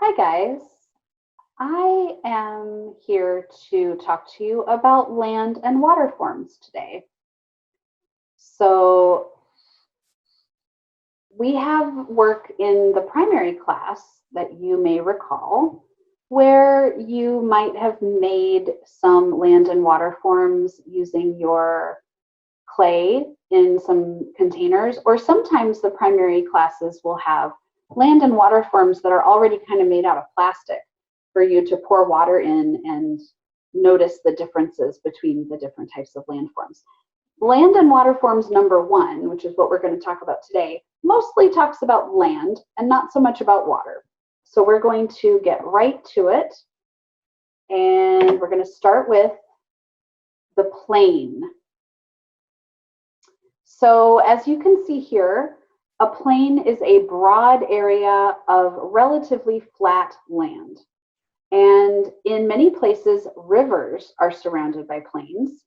Hi guys, I am here to talk to you about land and water forms today. So we have work in the primary class that you may recall where you might have made some land and water forms using your clay in some containers, or sometimes the primary classes will have land and water forms that are already kind of made out of plastic for you to pour water in and notice the differences between the different types of landforms. Land and water forms number 1, which is what we're going to talk about today, mostly talks about land and not so much about water. So we're going to get right to it, and we're going to start with the plain. So as you can see here, a plain is a broad area of relatively flat land. And in many places, rivers are surrounded by plains.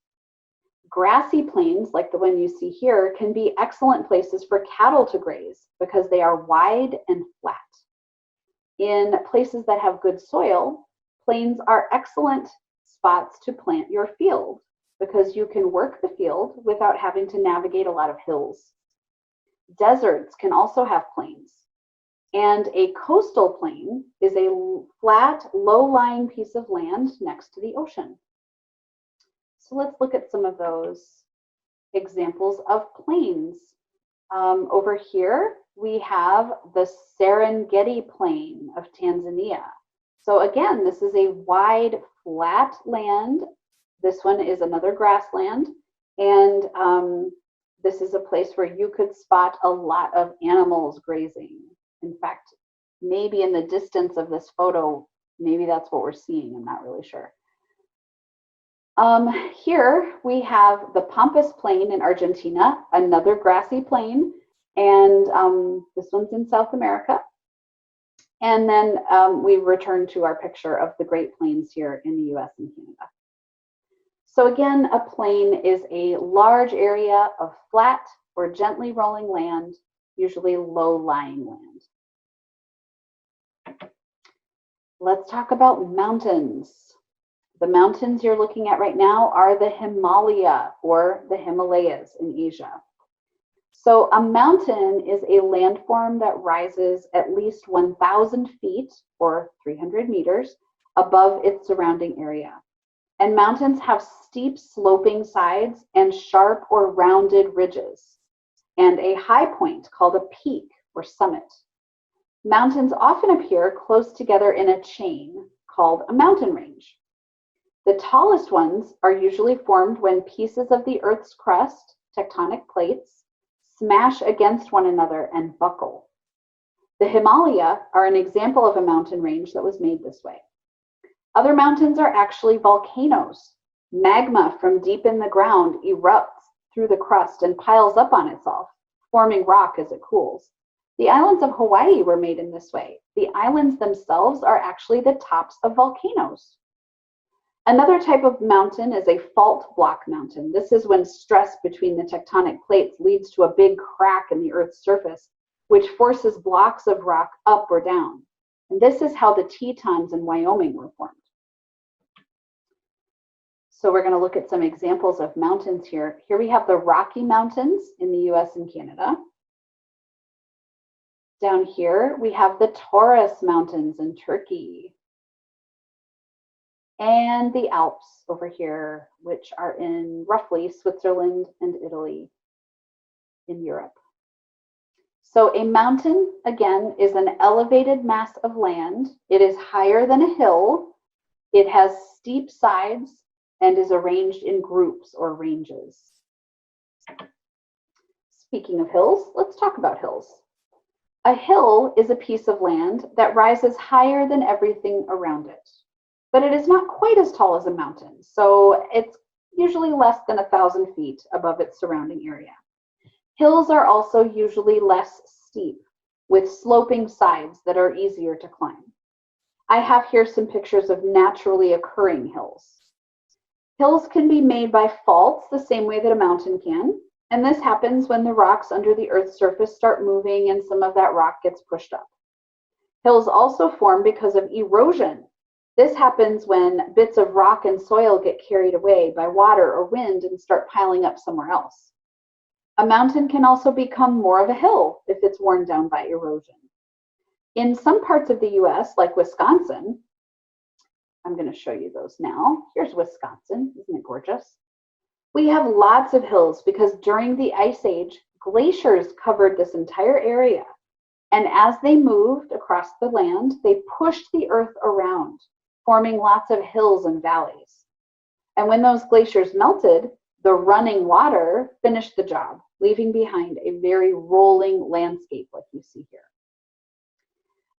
Grassy plains, like the one you see here, can be excellent places for cattle to graze because they are wide and flat. In places that have good soil, plains are excellent spots to plant your field because you can work the field without having to navigate a lot of hills. Deserts can also have plains. And a coastal plain is a flat, low-lying piece of land next to the ocean. So let's look at some of those examples of plains. Over here, we have the Serengeti Plain of Tanzania. So again, this is a wide, flat land. This one is another grassland. And this is a place where you could spot a lot of animals grazing. In fact, maybe in the distance of this photo, maybe that's what we're seeing. I'm not really sure. Here we have the Pampas Plain in Argentina, another grassy plain, and this one's in South America. And then we return to our picture of the Great Plains here in the US and Canada. So again, a plain is a large area of flat or gently rolling land, usually low-lying land. Let's talk about mountains. The mountains you're looking at right now are the Himalaya, or the Himalayas in Asia. So a mountain is a landform that rises at least 1,000 feet, or 300 meters, above its surrounding area. And mountains have steep sloping sides and sharp or rounded ridges, and a high point called a peak or summit. Mountains often appear close together in a chain called a mountain range. The tallest ones are usually formed when pieces of the Earth's crust, tectonic plates, smash against one another and buckle. The Himalaya are an example of a mountain range that was made this way. Other mountains are actually volcanoes. Magma from deep in the ground erupts through the crust and piles up on itself, forming rock as it cools. The islands of Hawaii were made in this way. The islands themselves are actually the tops of volcanoes. Another type of mountain is a fault block mountain. This is when stress between the tectonic plates leads to a big crack in the Earth's surface, which forces blocks of rock up or down. And this is how the Tetons in Wyoming were formed. So we're going to look at some examples of mountains here. Here we have the Rocky Mountains in the US and Canada. Down here, we have the Taurus Mountains in Turkey. And the Alps over here, which are in roughly Switzerland and Italy in Europe. So a mountain, again, is an elevated mass of land. It is higher than a hill. It has steep sides and is arranged in groups or ranges. Speaking of hills, let's talk about hills. A hill is a piece of land that rises higher than everything around it, but it is not quite as tall as a mountain, so it's usually less than 1,000 feet above its surrounding area. Hills are also usually less steep, with sloping sides that are easier to climb. I have here some pictures of naturally occurring hills. Hills can be made by faults the same way that a mountain can, and this happens when the rocks under the Earth's surface start moving and some of that rock gets pushed up. Hills also form because of erosion. This happens when bits of rock and soil get carried away by water or wind and start piling up somewhere else. A mountain can also become more of a hill if it's worn down by erosion. In some parts of the US, like Wisconsin, I'm going to show you those now. Here's Wisconsin. Isn't it gorgeous? We have lots of hills because during the Ice Age, glaciers covered this entire area. And as they moved across the land, they pushed the earth around, forming lots of hills and valleys. And when those glaciers melted, the running water finished the job, leaving behind a very rolling landscape like you see here.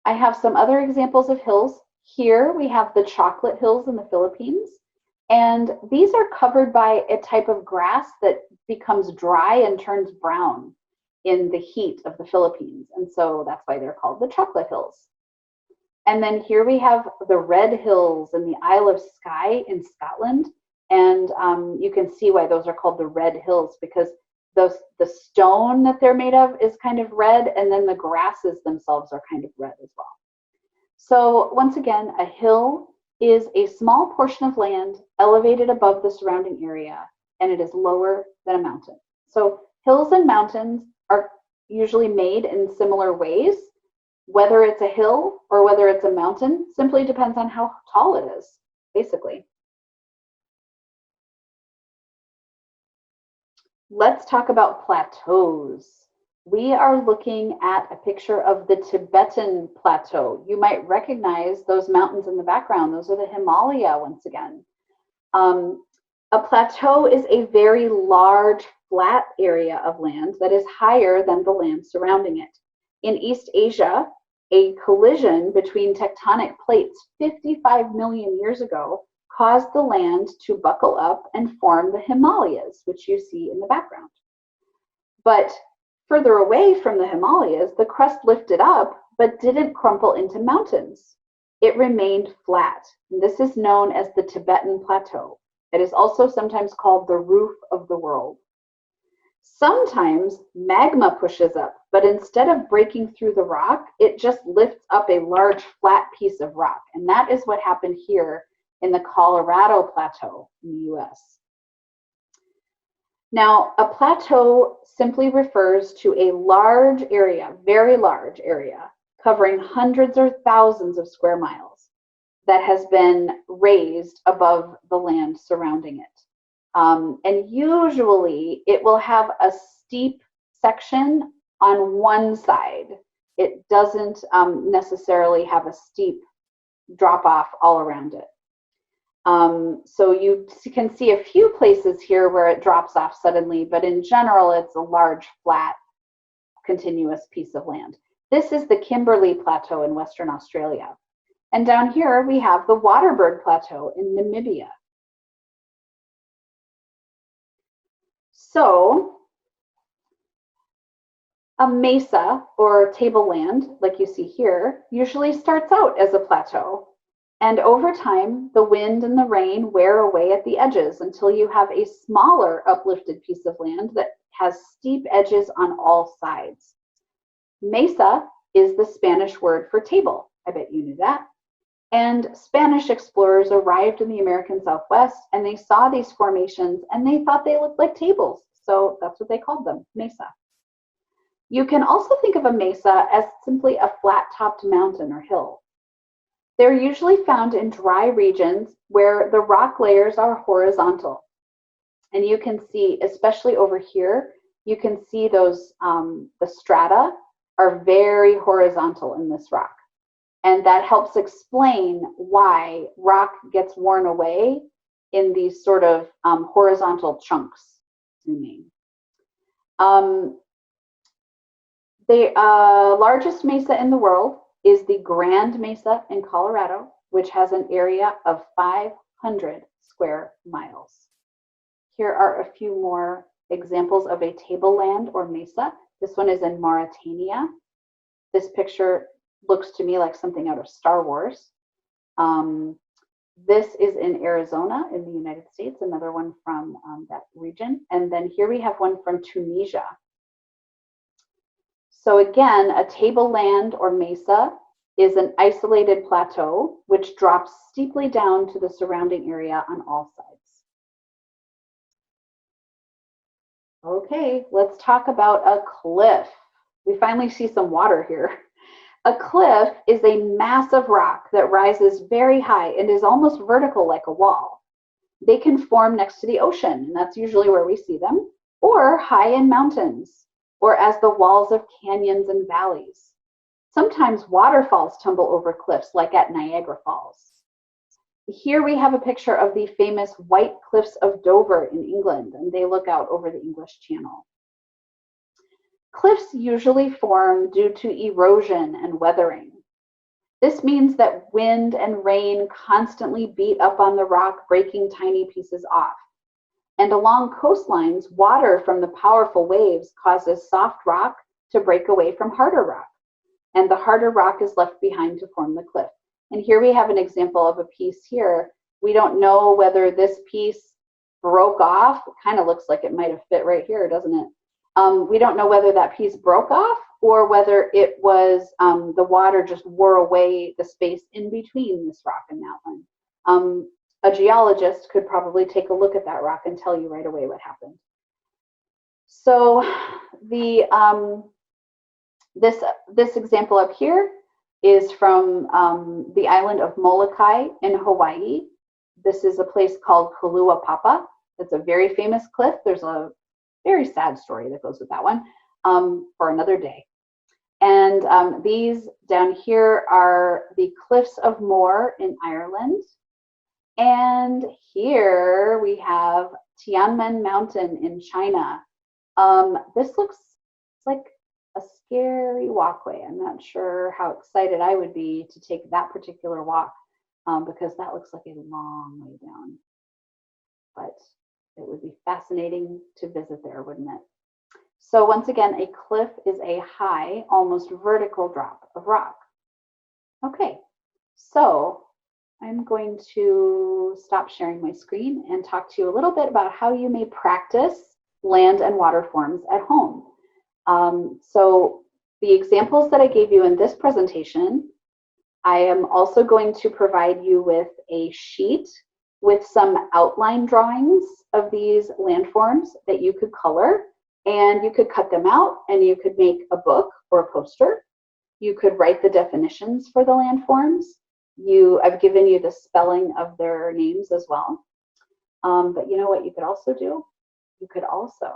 I have some other examples of hills. Here we have the Chocolate Hills in the Philippines. And these are covered by a type of grass that becomes dry and turns brown in the heat of the Philippines. And so that's why they're called the Chocolate Hills. And then here we have the Red Hills in the Isle of Skye in Scotland. And you can see why those are called the Red Hills, because the stone that they're made of is kind of red, and then the grasses themselves are kind of red as well. So once again, a hill is a small portion of land elevated above the surrounding area, and it is lower than a mountain. So hills and mountains are usually made in similar ways. Whether it's a hill or whether it's a mountain simply depends on how tall it is, basically. Let's talk about plateaus. We are looking at a picture of the Tibetan Plateau. You might recognize those mountains in the background. Those are the Himalaya once again. A plateau is a very large, flat area of land that is higher than the land surrounding it. In East Asia, a collision between tectonic plates 55 million years ago caused the land to buckle up and form the Himalayas, which you see in the background. But further away from the Himalayas, the crust lifted up but didn't crumple into mountains. It remained flat, and this is known as the Tibetan Plateau. It is also sometimes called the roof of the world. Sometimes magma pushes up, but instead of breaking through the rock, it just lifts up a large flat piece of rock. And that is what happened here in the Colorado Plateau in the US. Now, a plateau simply refers to a large area, very large area, covering hundreds or thousands of square miles that has been raised above the land surrounding it. And usually it will have a steep section on one side. It doesn't necessarily have a steep drop off all around it. So you can see a few places here where it drops off suddenly, but in general, it's a large, flat, continuous piece of land. This is the Kimberley Plateau in Western Australia. And down here, we have the Waterberg Plateau in Namibia. So a mesa or tableland, like you see here, usually starts out as a plateau. And over time, the wind and the rain wear away at the edges until you have a smaller uplifted piece of land that has steep edges on all sides. Mesa is the Spanish word for table. I bet you knew that. And Spanish explorers arrived in the American Southwest and they saw these formations and they thought they looked like tables. So that's what they called them, mesa. You can also think of a mesa as simply a flat-topped mountain or hill. They're usually found in dry regions where the rock layers are horizontal. And you can see, especially over here, you can see those, the strata are very horizontal in this rock. And that helps explain why rock gets worn away in these sort of horizontal chunks. The largest mesa in the world is the Grand Mesa in Colorado, which has an area of 500 square miles. Here are a few more examples of a tableland or mesa. This one is in Mauritania. This picture looks to me like something out of Star Wars. This is in Arizona in the United States, another one from that region. And then here we have one from Tunisia. So again, a tableland or mesa is an isolated plateau which drops steeply down to the surrounding area on all sides. Okay, let's talk about a cliff. We finally see some water here. A cliff is a massive rock that rises very high and is almost vertical like a wall. They can form next to the ocean, and that's usually where we see them, or high in mountains, or as the walls of canyons and valleys. Sometimes waterfalls tumble over cliffs, like at Niagara Falls. Here we have a picture of the famous White Cliffs of Dover in England, and they look out over the English Channel. Cliffs usually form due to erosion and weathering. This means that wind and rain constantly beat up on the rock, breaking tiny pieces off. And along coastlines, water from the powerful waves causes soft rock to break away from harder rock. And the harder rock is left behind to form the cliff. And here we have an example of a piece here. We don't know whether this piece broke off. It kind of looks like it might have fit right here, doesn't it? We don't know whether that piece broke off or whether it was the water just wore away the space in between this rock and that one. A geologist could probably take a look at that rock and tell you right away what happened. So this example up here is from the island of Molokai in Hawaii. This is a place called Kalua Papa. It's a very famous cliff. There's a very sad story that goes with that one for another day. And these down here are the Cliffs of Moher in Ireland. And here we have Tianmen Mountain in China. This looks like a scary walkway. I'm not sure how excited I would be to take that particular walk because that looks like a long way down. But it would be fascinating to visit there, wouldn't it? So once again, a cliff is a high, almost vertical drop of rock. Okay, so I'm going to stop sharing my screen and talk to you a little bit about how you may practice land and water forms at home. So the examples that I gave you in this presentation, I am also going to provide you with a sheet with some outline drawings of these landforms that you could color, and you could cut them out and you could make a book or a poster. You could write the definitions for the landforms. I've given you the spelling of their names as well. But you know what you could also do? You could also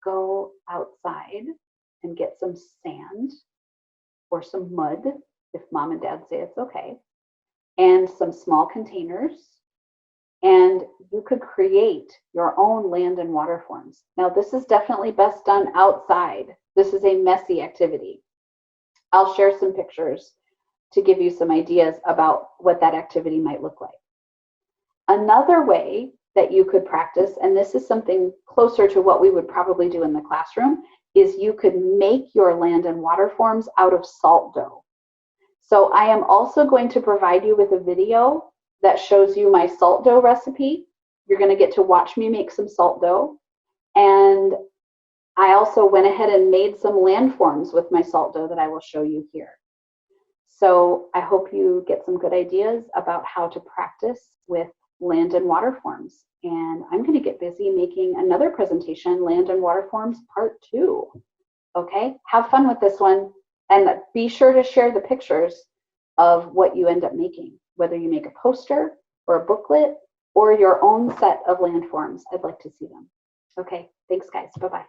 go outside and get some sand or some mud, if mom and dad say it's okay, and some small containers, and you could create your own land and water forms. Now, this is definitely best done outside. This is a messy activity. I'll share some pictures to give you some ideas about what that activity might look like. Another way that you could practice, and this is something closer to what we would probably do in the classroom, is you could make your land and water forms out of salt dough. So I am also going to provide you with a video that shows you my salt dough recipe. You're going to get to watch me make some salt dough. And I also went ahead and made some landforms with my salt dough that I will show you here. So I hope you get some good ideas about how to practice with land and water forms. And I'm going to get busy making another presentation, Land and Water Forms Part 2. Okay, have fun with this one. And be sure to share the pictures of what you end up making, whether you make a poster or a booklet or your own set of landforms. I'd like to see them. Okay, thanks guys, bye-bye.